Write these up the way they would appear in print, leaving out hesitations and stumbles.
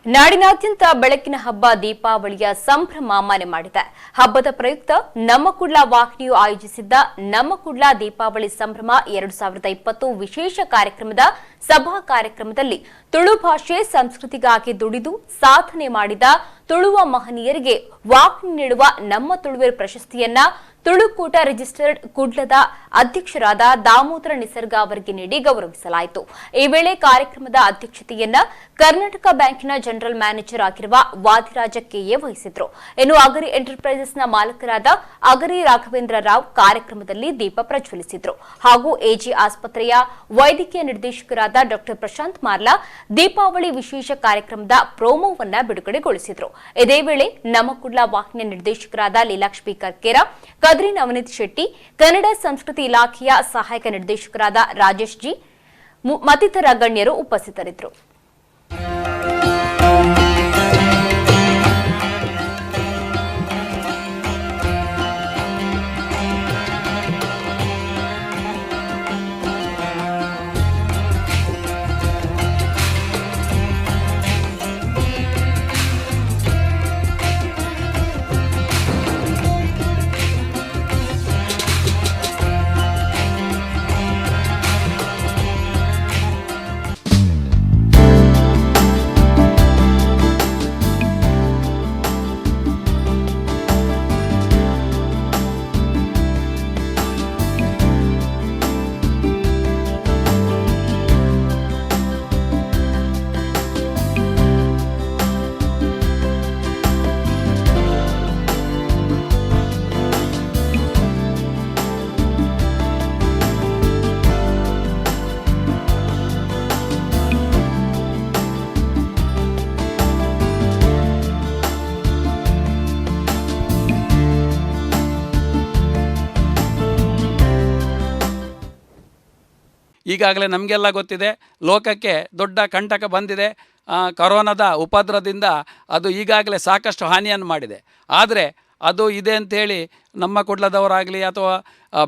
ನಾಡಿನಾದ್ಯಂತ ಬೆಳಕಿನ ಹಬ್ಬ ದೀಪಾವಳಿಯ ಸಂಭ್ರಮ ಮನೆ ಮಾಡಿದೆ. ಹಬ್ಬದ ಪ್ರಯುಕ್ತ ನಮ್ಮ ಕುಡ್ಲ ವಾಹಿನಿಯು ಆಯೋಜಿಸಿದ್ದ ನಮ್ಮ ಕುಡ್ಲ ದೀಪಾವಳಿ ಸಂಭ್ರಮ 2020 ವಿಶೇಷ ಕಾರ್ಯಕ್ರಮದ ಸಭಾ ಕಾರ್ಯಕ್ರಮದಲ್ಲಿ ತುಳು ಭಾಷೆ ಸಂಸ್ಕೃತಿಗಾಗಿ ದುಡಿದು ಸಾಧನೆ ಮಾಡಿದ ತುಳುವ ಮಹನೀಯರಿಗೆ ವಾಹಿನಿ ನೀಡುವ ನಮ್ಮ ತುಳುವೇರು ಪ್ರಶಸ್ತಿಯನ್ನ ತುಳುಕೂಟ ರಿಜಿಸ್ಟರ್ಡ್ ಕುಡ್ಲದ ಅಧ್ಯಕ್ಷರಾದ ದಾಮೋದರ ನಿಸರ್ಗ ಅವರಿಗೆ ನೀಡಿ ಗೌರವಿಸಲಾಯಿತು. ಈ ವೇಳೆ ಕಾರ್ಯಕ್ರಮದ ಅಧ್ಯಕ್ಷತೆಯನ್ನ ಕರ್ನಾಟಕ ಬ್ಯಾಂಕಿನ ಜನರಲ್ ಮ್ಯಾನೇಜರ್ ಆಗಿರುವ ವಾದಿರಾಜ ಕೆಎ ವಹಿಸಿದ್ರು. ಇನ್ನು ಅಗರಿ ಎಂಟರ್ಪ್ರೈಸಸ್ನ ಮಾಲಕರಾದ ಅಗರಿ ರಾಘವೇಂದ್ರ ರಾವ್ ಕಾರ್ಯಕ್ರಮದಲ್ಲಿ ದೀಪ ಪ್ರಜ್ವಲಿಸಿದ್ರು. ಹಾಗೂ ಎಜಿ ಆಸ್ಪತ್ರೆಯ ವೈದ್ಯಕೀಯ ನಿರ್ದೇಶಕರಾದ ಡಾ ಪ್ರಶಾಂತ್ ಮಾರ್ಲಾ ದೀಪಾವಳಿ ವಿಶೇಷ ಕಾರ್ಯಕ್ರಮದ ಪ್ರೋಮೋವನ್ನ ಬಿಡುಗಡೆಗೊಳಿಸಿದ್ರು. ಇದೇ ವೇಳೆ ನಮ್ಮ ಕುಡ್ಲ ವಾಹಿನಿಯ ನಿರ್ದೇಶಕರಾದ ಲೀಲಾಕ್ಷಿ ಕರ್ಕೇರ, ಕದ್ರಿ ನವನೀತ್ ಶೆಟ್ಟಿ, ಕನ್ನಡ ಸಂಸ್ಕೃತಿ ಇಲಾಖೆಯ ಸಹಾಯಕ ನಿರ್ದೇಶಕರಾದ ರಾಜೇಶ್ ಜಿ ಮತ್ತಿತರ ಗಣ್ಯರು ಉಪಸ್ಥಿತರಿದ್ದರು. ಈಗಾಗಲೇ ನಮಗೆಲ್ಲ ಗೊತ್ತಿದೆ, ಲೋಕಕ್ಕೆ ದೊಡ್ಡ ಕಂಟಕ ಬಂದಿದೆ. ಕೊರೋನಾದ ಉಪದ್ರವದಿಂದ ಅದು ಈಗಾಗಲೇ ಸಾಕಷ್ಟು ಹಾನಿಯನ್ನು ಮಾಡಿದೆ. ಆದರೆ ಅದು ಇದೆ ಅಂಥೇಳಿ ನಮ್ಮ ಕುಡ್ಲದವರಾಗಲಿ ಅಥವಾ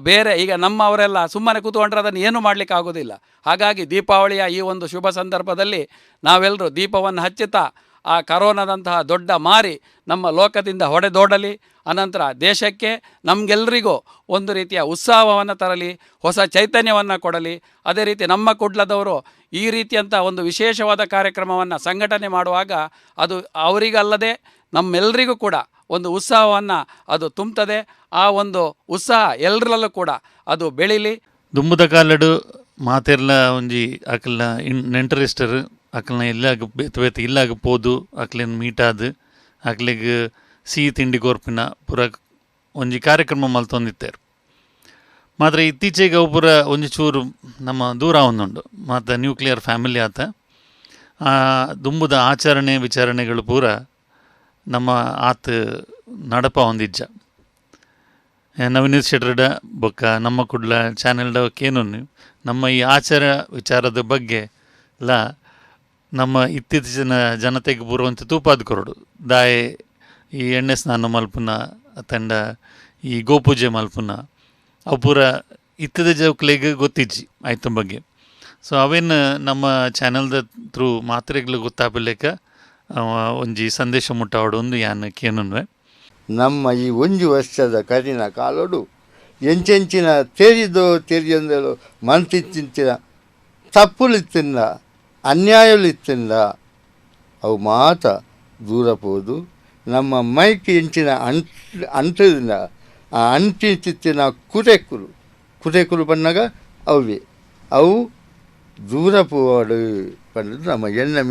ಬೇರೆ ಈಗ ನಮ್ಮವರೆಲ್ಲ ಸುಮ್ಮನೆ ಕೂತ್ಕೊಂಡ್ರೆ ಅದನ್ನು ಏನೂ ಮಾಡಲಿಕ್ಕೆ ಆಗೋದಿಲ್ಲ. ಹಾಗಾಗಿ ದೀಪಾವಳಿಯ ಈ ಒಂದು ಶುಭ ಸಂದರ್ಭದಲ್ಲಿ ನಾವೆಲ್ಲರೂ ದೀಪವನ್ನು ಹಚ್ಚುತ್ತಾ ಆ ಕರೋನಾದಂತಹ ದೊಡ್ಡ ಮಾರಿ ನಮ್ಮ ಲೋಕದಿಂದ ಹೊಡೆದೋಡಲಿ, ಅನಂತರ ದೇಶಕ್ಕೆ ನಮಗೆಲ್ಲರಿಗೂ ಒಂದು ರೀತಿಯ ಉತ್ಸಾಹವನ್ನು ತರಲಿ, ಹೊಸ ಚೈತನ್ಯವನ್ನು ಕೊಡಲಿ. ಅದೇ ರೀತಿ ನಮ್ಮ ಕುಡ್ಲದವರು ಈ ರೀತಿಯಂಥ ಒಂದು ವಿಶೇಷವಾದ ಕಾರ್ಯಕ್ರಮವನ್ನು ಸಂಘಟನೆ ಮಾಡುವಾಗ ಅದು ಅವರಿಗಲ್ಲದೆ ನಮ್ಮೆಲ್ಲರಿಗೂ ಕೂಡ ಒಂದು ಉತ್ಸಾಹವನ್ನು ಅದು ತುಂಬುತ್ತದೆ. ಆ ಒಂದು ಉತ್ಸಾಹ ಎಲ್ಲರಲ್ಲೂ ಕೂಡ ಅದು ಬೆಳೀಲಿ. ದುಂಬುದ ಕಾಲಡು ಮಾತೆಲ್ಲ ಒಂಜಿ ಅಕಲ್ನ ನೆಂಟರಿಸ್ಟರು ಅಕಲ್ನ ಎಲ್ಲಾಗ ಬೇತೆ ಇಲ್ಲಾಗ ಪೋದು ಅಕ್ಲೇನು ಮೀಟಾದು ಅಕ್ಲಿಗೆ ಸಿಹಿ ತಿಂಡಿ ಕೊರ್ಪಿನ ಪೂರ ಒಂಜಿ ಕಾರ್ಯಕ್ರಮ ಮಲ್ತೊಂದಿತ್ತೇರು. ಮಾತ್ರ ಇತ್ತೀಚೆಗೆ ಅವು ಪೂರ ಒಂಜಿ ಚೂರು ನಮ್ಮ ದೂರ ಒಂದುಂಡು. ಮತ್ತು ನ್ಯೂಕ್ಲಿಯರ್ ಫ್ಯಾಮಿಲಿ ಆತ ದುಂಬುದ ಆಚರಣೆ ವಿಚಾರಣೆಗಳು ಪೂರ ನಮ್ಮ ಆತ ನಡಪ ಹೊಂದಿಜ್ಜ ನವನೀತ್ ಶೆಟ್ರಡ ಬೊಕ್ಕ ನಮ್ಮ ಕುಡ್ಲ ಚಾನೆಲ್ಡ ಕೇನು ನಮ್ಮ ಈ ಆಚಾರ ವಿಚಾರದ ಬಗ್ಗೆ ಎಲ್ಲ ನಮ್ಮ ಇತ್ತೀಚಿನ ಜನತೆಗೆ ಪೂರ್ವಂತ ತೂಪಾದ ಕೊರಡು ದಾಯೆ ಈ ಎಣ್ಣೆ ಸ್ನಾನ ಮಲ್ಪುನ ತಂಡ ಈ ಗೋಪೂಜೆ ಮಲ್ಪುನ ಅವು ಪೂರ ಇತ್ತದ ಜವಕ್ಲೆಗೆ ಗೊತ್ತಿಜ್ಜಿ ಆಯ್ತು ಬಗ್ಗೆ. ಸೊ ಅವೇನು ನಮ್ಮ ಚಾನೆಲ್ದ ಥ್ರೂ ಮಾತ್ರೆಗಳು ಗೊತ್ತಾಗಲಿಕ್ಕ ಒಂಜಿ ಸಂದೇಶ ಮುಟ್ಟಾವಡು ಒಂದು ಯಾನ ಕೇನುವೆ. ನಮ್ಮ ಈ ಒಂಜು ವರ್ಷದ ಕರಿನ ಕಾಲೋಡು ಎಂಚೆಂಚಿನ ತೆರಿಯಂದಳು ಮನ್ತಿತ್ತಿನ ತಪ್ಪುಲಿತ್ತಿಂದ ಅನ್ಯಾಯಲಿತ್ತಿಂದ ಅವು ಮಾತ ದೂರ ಪೋದು ನಮ್ಮ ಮೈಕ್ ಎಂಚಿನ ಅಂಟದಿಂದ ಆ ಅಂಟಿನ ಕುರೆಕುರು ಬಂದಾಗ ಅವೇ ಅವು ದೂರ ಪೋವಾಡು ಪಂಡದು ನಮ್ಮ ಎಣ್ಣೆ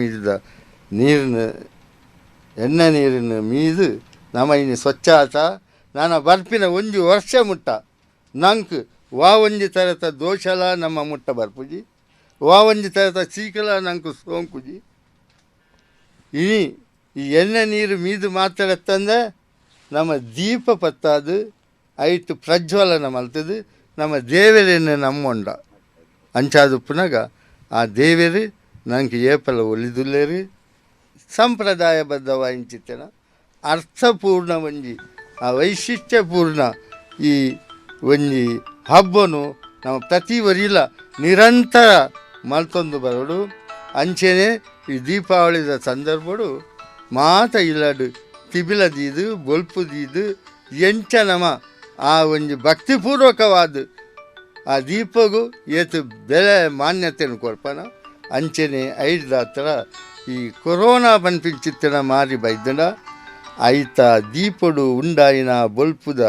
ನೀರಿನ ಮೀದು ನಮ್ಮ ಇನ್ನು ಸ್ವಚ್ಛಾತ ನಾನು ಬರ್ಪಿನ ಒಂಜು ವರ್ಷ ಮುಟ್ಟ ನಂಗೆ ಒಂಜಿ ಥರದ ದೋಷಲ ನಮ್ಮ ಮುಟ್ಟ ಬರ್ಪುಜಿ ಒಂಜಿ ಥರದ ಚೀಕಲ ನಂಗೆ ಸೋಂಕುಜಿ ಇನಿ ಈ ಎಣ್ಣೆ ನೀರು ಮೀದು ಮಾತಾಡತ್ತಂದ್ರೆ ನಮ್ಮ ದೀಪ ಪತ್ತಾದು ಐತು ಪ್ರಜ್ವಲನ ಮಲ್ತದು ನಮ್ಮ ದೇವರೇನು ನಮ್ಮೊಂಡ ಅಂಚಾದು ಪುನಗ ಆ ದೇವರು ನಂಗೆ ಏಪಲ ಒಲಿದುಲ್ಲೇರು ಸಂಪ್ರದಾಯಬದ್ಧವಾಯಿನ ಅರ್ಥಪೂರ್ಣ ಒಂಜಿ ಆ ವೈಶಿಷ್ಟ್ಯಪೂರ್ಣ ಈ ಒಂಜಿ ಹಬ್ಬನು ನಮ್ಮ ಪ್ರತಿ ವರಿಲ ನಿರಂತರ ಮಲ್ತೊಂದು ಬರೋಡು ಅಂಚೆನೆ ಈ ದೀಪಾವಳಿದ ಸಂದರ್ಭಡು ಮಾತ ಇಲ್ಲಡು ತಿಬಿಲದೀದು ಬೊಲ್ಪುದೀದು ಎಂಚ ನಮ ಆ ಒಂದು ಭಕ್ತಿಪೂರ್ವಕವಾದ ಆ ದೀಪಗೂ ಏತು ಬೆಲೆ ಮಾನ್ಯತೆಯನ್ನು ಕೊಡ್ಪನ ಅಂಚೆನೆ ಐದು ಹತ್ರ ಈ ಕೊರೋನಾ ಬನ್ಪಿಂಚಿತ್ತಿನ ಮಾರಿ ಬೈದನ ಐತ ದೀಪಡು ಉಂಡಾಯಿನ ಬೊಲ್ಪುದ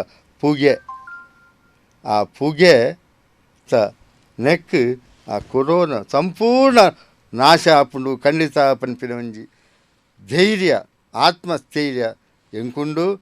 ಪುಗೆ ಆ ಪುಗೆ ಸ ನೆಕ್ ಆ ಕೊರೋನಾ ಸಂಪೂರ್ಣ ನಾಶ ಆಪುಂಡು ಖಂಡಿತ ಪನ್ಪಿನ ಒಂಜಿ ಧೈರ್ಯ ಆತ್ಮಸ್ಥೈರ್ಯ ಎಂಕುಂಡು